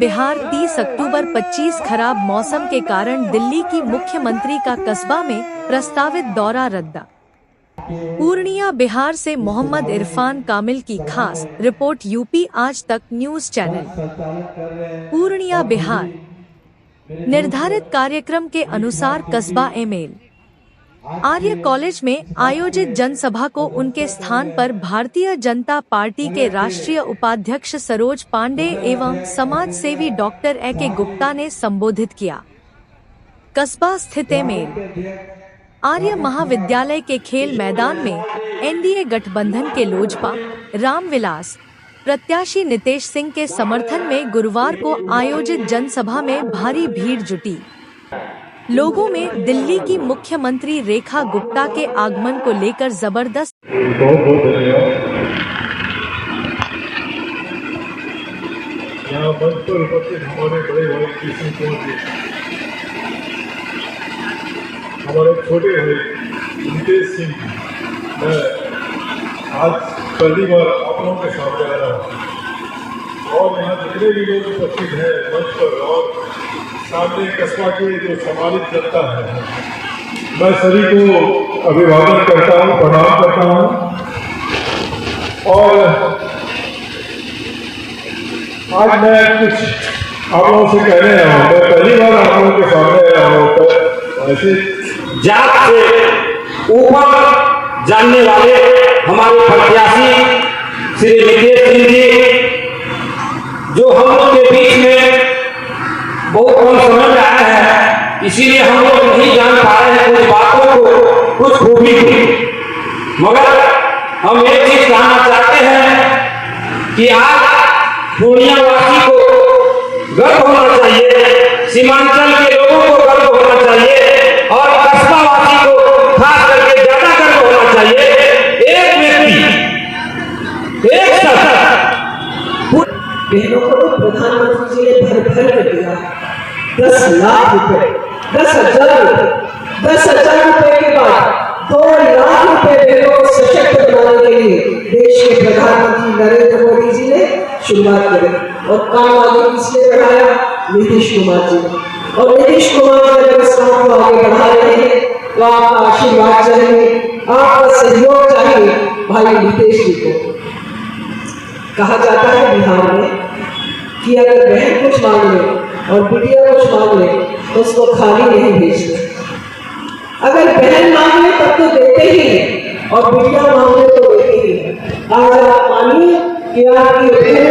बिहार 30 अक्टूबर 25 खराब मौसम के कारण दिल्ली की मुख्यमंत्री का कस्बा में प्रस्तावित दौरा रद्द। पूर्णिया बिहार से मोहम्मद इरफान कामिल की खास रिपोर्ट यूपी आज तक न्यूज चैनल। पूर्णिया बिहार। निर्धारित कार्यक्रम के अनुसार कस्बा एमएल आर्य कॉलेज में आयोजित जनसभा को उनके स्थान पर भारतीय जनता पार्टी के राष्ट्रीय उपाध्यक्ष सरोज पांडे एवं समाज सेवी डॉक्टर ए.के. गुप्ता ने संबोधित किया। कस्बा स्थित एमएल आर्य महाविद्यालय के खेल मैदान में एनडीए गठबंधन के लोजपा रामविलास प्रत्याशी नितेश सिंह के समर्थन में गुरुवार को आयोजित जनसभा में भारी भीड़ जुटी। लोगों में दिल्ली की मुख्यमंत्री रेखा गुप्ता के आगमन को लेकर जबरदस्त बहुत धन्यवाद। यहाँ मंच पर उपस्थित हमारे बड़े भाई कृष्ण कुमार जी, हमारे छोटे भाई नितेश सिंह, मैं आज पहली बार आप लोगों के सामने आ रहा हूँ और यहाँ जितने भी लोग उपस्थित हैं मंच पर और सामने कस्बा की जो सम्मानित जनता है, मैं सभी को अभिवादन करता हूँ, प्रणाम करता हूँ। और आज मैं कुछ आप लोगों से कहने आया हूँ। मैं पहली बार आप लोगों के सामने आया हूँ, तो ऐसे जात से ऊपर जानने वाले हमारे प्रत्याशी श्री नितेश सिंह जी, जो हम लोग के बीच में बहुत कम समय में आए हैं, इसीलिए हम लोग नहीं जान पा रहे हैं कुछ बातों को, कुछ खूबी को। मगर हम एक चीज कहना चाहते हैं कि आज पूर्णिया वासी को गर्व होना चाहिए, सीमांचल के लोगों को गर्व होना चाहिए और कस्बा वासी को खास करके ज्यादा गर्व होना चाहिए। एक व्यक्ति एक शख्स बहनों को तो प्रधानमंत्री जी ने भर भर कर दिया 10 लाख रुपए, 10,000 रुपए, 10,000 रुपए के बाद 2 लाख रुपए बहनों को सशक्त बनाने के लिए देश के प्रधानमंत्री नरेंद्र मोदी जी ने शुरुआत करी और काम आगे किसने बढ़ाया? नीतीश कुमार जी ने। और नीतीश कुमार जी अगर इस काम को आगे बढ़ा रहे हैं तो आपका आशीर्वाद चाहिए, आपका सहयोग चाहिए भाई नीतीश जी को। कहा जाता है बिहार में कि अगर बहन कुछ मांग ले और बिटिया कुछ मांग ले तो उसको खाली नहीं भेजते। अगर बहन मांग ले तब तो देते ही हैं और बिटिया मांग ले तो देते ही हैं। आज आप मानिए कि आपकी बहन,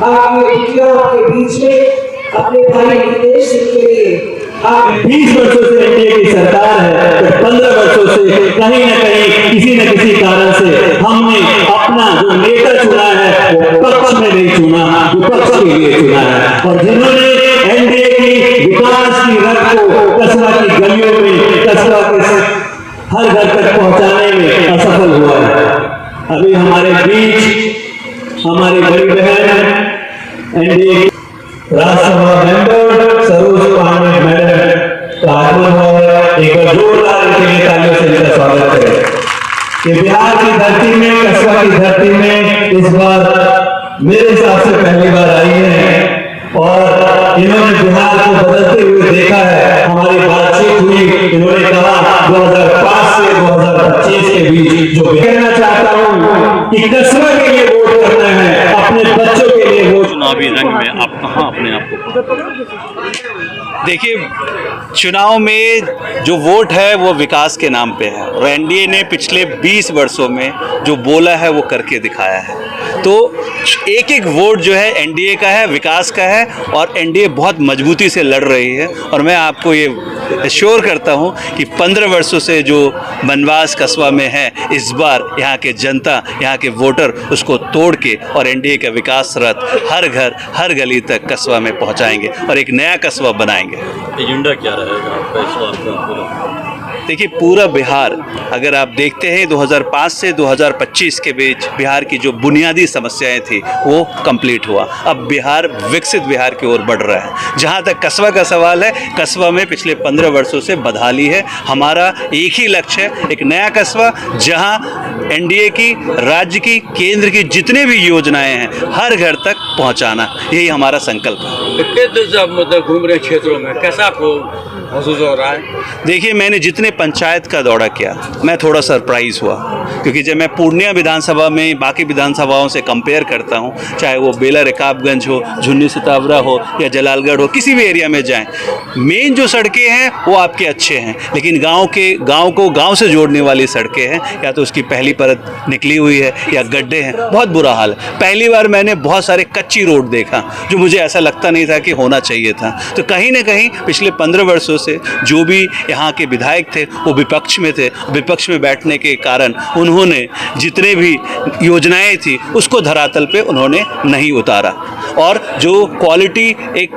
आपकी बिटिया आपके बीच में अपने भाई नितेश सिंह के लिए 20 वर्षों से एनडीए की सरकार है, तो 15 वर्षों से कहीं न कहीं किसी न किसी कारण से हमने अपना जो नेता चुना है वो पक्ष में नहीं चुना, विपक्ष के लिए चुना है। और जिन्होंने एनडीए की विकास की रथ को कस्बा की गलियों में, कस्बा के हर घर तक पहुंचाने में असफल हुआ है। अभी हमारे बीच हमारी बड़ी बहन NDA Rajya Sabha member Saroj Pandey madam का आगमन हुआ है। एक बार जोरदार तालियों से इनका स्वागत करें कि बिहार की धरती में, कस्बा की धरती में इस बार मेरे हिसाब से पहली बार आई है और इन्होंने बिहार को बदलते हुए देखा है। हमारी बातचीत हुई, इन्होंने कहा 2005 से 2025 के बीच जो कहना चाहता हूँ कि कस्बा के लिए वोट करना है, अपने बच्चों के लिए वोट। चुनावी रंग में आप कहाँ अपने आप को देखिए, चुनाव में जो वोट है वो विकास के नाम पे है और एनडीए ने पिछले 20 वर्षों में जो बोला है वो करके दिखाया है। तो एक एक वोट जो है एनडीए का है, विकास का है और एनडीए बहुत मजबूती से लड़ रही है। और मैं आपको ये एश्योर करता हूँ कि 15 वर्षों से जो बनवास कस्बा में है, इस बार यहाँ के जनता, यहाँ के वोटर उसको तोड़ के और एनडीए का विकास रथ हर घर, हर गली तक कस्बा में पहुँचाएंगे और एक नया कस्बा बनाएंगे। एजेंडा क्या रहेगा आपका इस बार का? देखिए पूरा बिहार अगर आप देखते हैं 2005 से 2025 के बीच बिहार की जो बुनियादी समस्याएं थी वो कंप्लीट हुआ। अब बिहार विकसित बिहार की ओर बढ़ रहा है। जहां तक कस्बा का सवाल है, कस्बा में पिछले 15 वर्षों से बदहाली है। हमारा एक ही लक्ष्य है, एक नया कस्बा जहां एनडीए की, राज्य की, केंद्र की जितने भी योजनाएं हैं हर घर तक पहुंचाना, यही हमारा संकल्प है। कितने दिन से आप मतलब घूम रहे क्षेत्रों में, कैसा आपको महसूस हो रहा है? देखिए मैंने जितने पंचायत का दौरा किया मैं थोड़ा सरप्राइज हुआ, क्योंकि जब मैं पूर्णिया विधानसभा में बाकी विधानसभाओं से कंपेयर करता हूं, चाहे वो बेला रकाबगंज हो, झुन्नी सितावरा हो या जलालगढ़ हो, किसी भी एरिया में जाएं, मेन जो सड़कें हैं वो आपके अच्छे हैं, लेकिन गांव को गांव से जोड़ने वाली सड़कें हैं या तो उसकी पहली परत निकली हुई है या गड्ढे हैं, बहुत बुरा हाल है। पहली बार मैंने बहुत सारे कच्ची रोड देखा जो मुझे ऐसा लगता नहीं था कि होना चाहिए था। तो कहीं ना कहीं पिछले 15 वर्षों से जो भी यहाँ के विधायक थे वो विपक्ष में थे, विपक्ष में बैठने के कारण उन्होंने जितने भी योजनाएं थी उसको धरातल पे उन्होंने नहीं उतारा, और जो क्वालिटी एक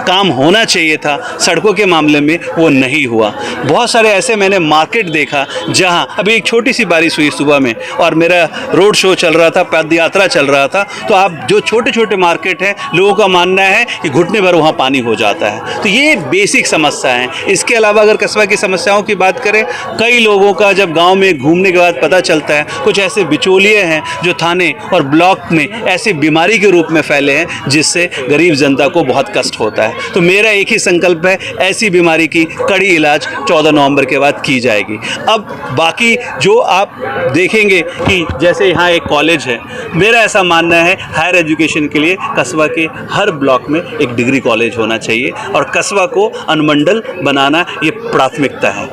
काम होना चाहिए था सड़कों के मामले में वो नहीं हुआ। बहुत सारे ऐसे मैंने मार्केट देखा जहां अभी एक छोटी सी बारिश हुई सुबह में और मेरा रोड शो चल रहा था, पद यात्रा चल रहा था, तो आप जो छोटे छोटे मार्केट हैं लोगों का मानना है कि घुटने भर वहाँ पानी हो जाता है। तो ये बेसिक समस्या है। इसके अलावा अगर कस्बा की समस्याओं की बात करें, कई लोगों का जब गाँव में घूमने के बाद पता चलता है कुछ ऐसे बिचौलिए हैं जो थाने और ब्लॉक में ऐसी बीमारी के रूप में फैले हैं जिससे गरीब जनता को बहुत कष्ट होता है। तो मेरा एक ही संकल्प है, ऐसी बीमारी की कड़ी इलाज 14 नवंबर के बाद की जाएगी। अब बाकी जो आप देखेंगे कि जैसे यहाँ एक कॉलेज है, मेरा ऐसा मानना है हायर एजुकेशन के लिए कस्बा के हर ब्लॉक में एक डिग्री कॉलेज होना चाहिए और कस्बा को अनुमंडल बनाना ये प्राथमिकता है।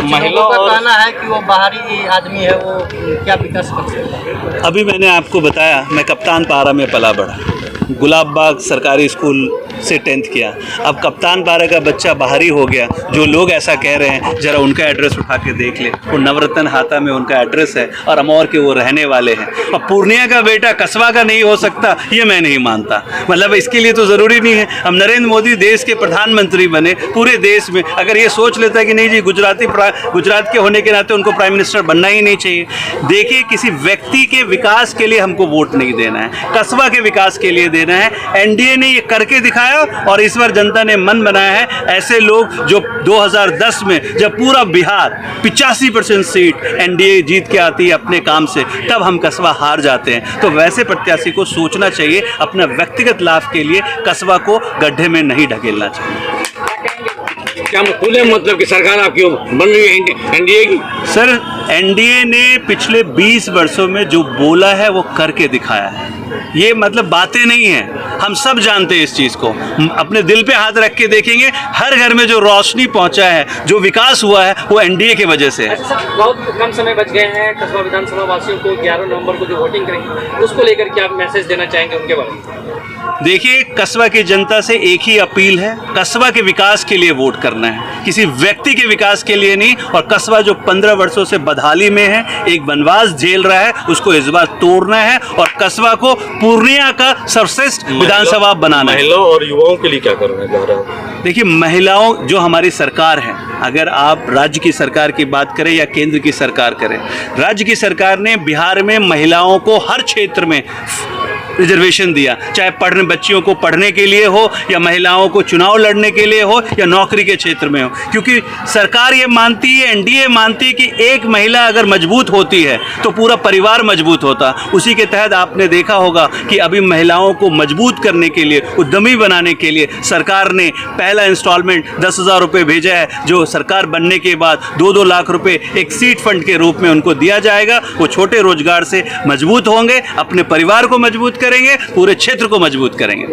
महिलाओं का कहना है कि वो बाहरी आदमी है, वो क्या विकास कर सकता है? अभी मैंने आपको बताया मैं कप्तान पारा में पला बढ़ा, गुलाब बाग सरकारी स्कूल से 10th किया। अब कप्तान पारा का बच्चा बाहरी हो गया, जो लोग ऐसा कह रहे हैं जरा उनका एड्रेस उठा के देख ले, वो नवरत्न हाता में उनका एड्रेस है और अमौर के वो रहने वाले हैं। अब पूर्णिया का बेटा कस्बा का नहीं हो सकता ये मैं नहीं मानता। मतलब इसके लिए तो ज़रूरी नहीं है हम नरेंद्र मोदी देश के प्रधानमंत्री बने, पूरे देश में अगर ये सोच लेता है कि नहीं जी गुजरात के होने के नाते उनको प्राइम मिनिस्टर बनना ही नहीं चाहिए। देखिए किसी व्यक्ति के विकास के लिए हमको वोट नहीं देना है, कस्बा के विकास के लिए देना है। एनडीए ने ये करके दिखाया और इस बार जनता ने मन बनाया है। ऐसे लोग जो 2010 में जब पूरा बिहार 85% सीट एनडीए जीत के आती है अपने काम से, तब हम कस्बा हार जाते हैं। तो वैसे प्रत्याशी को सोचना चाहिए, अपना व्यक्तिगत लाभ के लिए कस्बा को गड्ढे में नहीं ढकेलना चाहिए। क्या खुले मतलब कि सरकार आपकी बन रही है एनडीए की? सर एनडीए ने पिछले 20 वर्षों में जो बोला है वो करके दिखाया है। ये मतलब बातें नहीं हैं, हम सब जानते हैं इस चीज़ को। अपने दिल पे हाथ रख के देखेंगे, हर घर में जो रोशनी पहुंचा है, जो विकास हुआ है, वो एनडीए के वजह से है। बहुत कम समय बच गए हैं कस्बा विधानसभा वासियों को 11 नवंबर को जो वोटिंग करेंगे उसको लेकर के आप मैसेज देना चाहेंगे उनके बारे में? देखिए कस्बा की जनता से एक ही अपील है, कस्बा के विकास के लिए वोट करना है, किसी व्यक्ति के विकास के लिए नहीं। और कस्बा जो 15 वर्षों से बदहाली में है, एक वनवास झेल रहा है, उसको इस बार तोड़ना है और कस्बा को पूर्णिया का सर्वश्रेष्ठ विधानसभा बनाना है। महिलाओं और युवाओं के लिए क्या करना चाह रहे हैं? देखिए महिलाओं, जो हमारी सरकार है, अगर आप राज्य की सरकार की बात करें या केंद्र की सरकार करें, राज्य की सरकार ने बिहार में महिलाओं को हर क्षेत्र में रिजर्वेशन दिया, चाहे बच्चियों को पढ़ने के लिए हो या महिलाओं को चुनाव लड़ने के लिए हो या नौकरी के क्षेत्र में हो। क्योंकि सरकार ये मानती है, एनडीए मानती है कि एक महिला अगर मजबूत होती है तो पूरा परिवार मजबूत होता। उसी के तहत आपने देखा होगा कि अभी महिलाओं को मजबूत करने के लिए, उद्यमी बनाने के लिए सरकार ने पहला इंस्टॉलमेंट 10,000 रुपये भेजा है, जो सरकार बनने के बाद 2-2 लाख रुपये एक सीड फंड के रूप में उनको दिया जाएगा। वो छोटे रोजगार से मजबूत होंगे, अपने परिवार को मजबूत करेंगे, पूरे क्षेत्र को मजबूत करेंगे।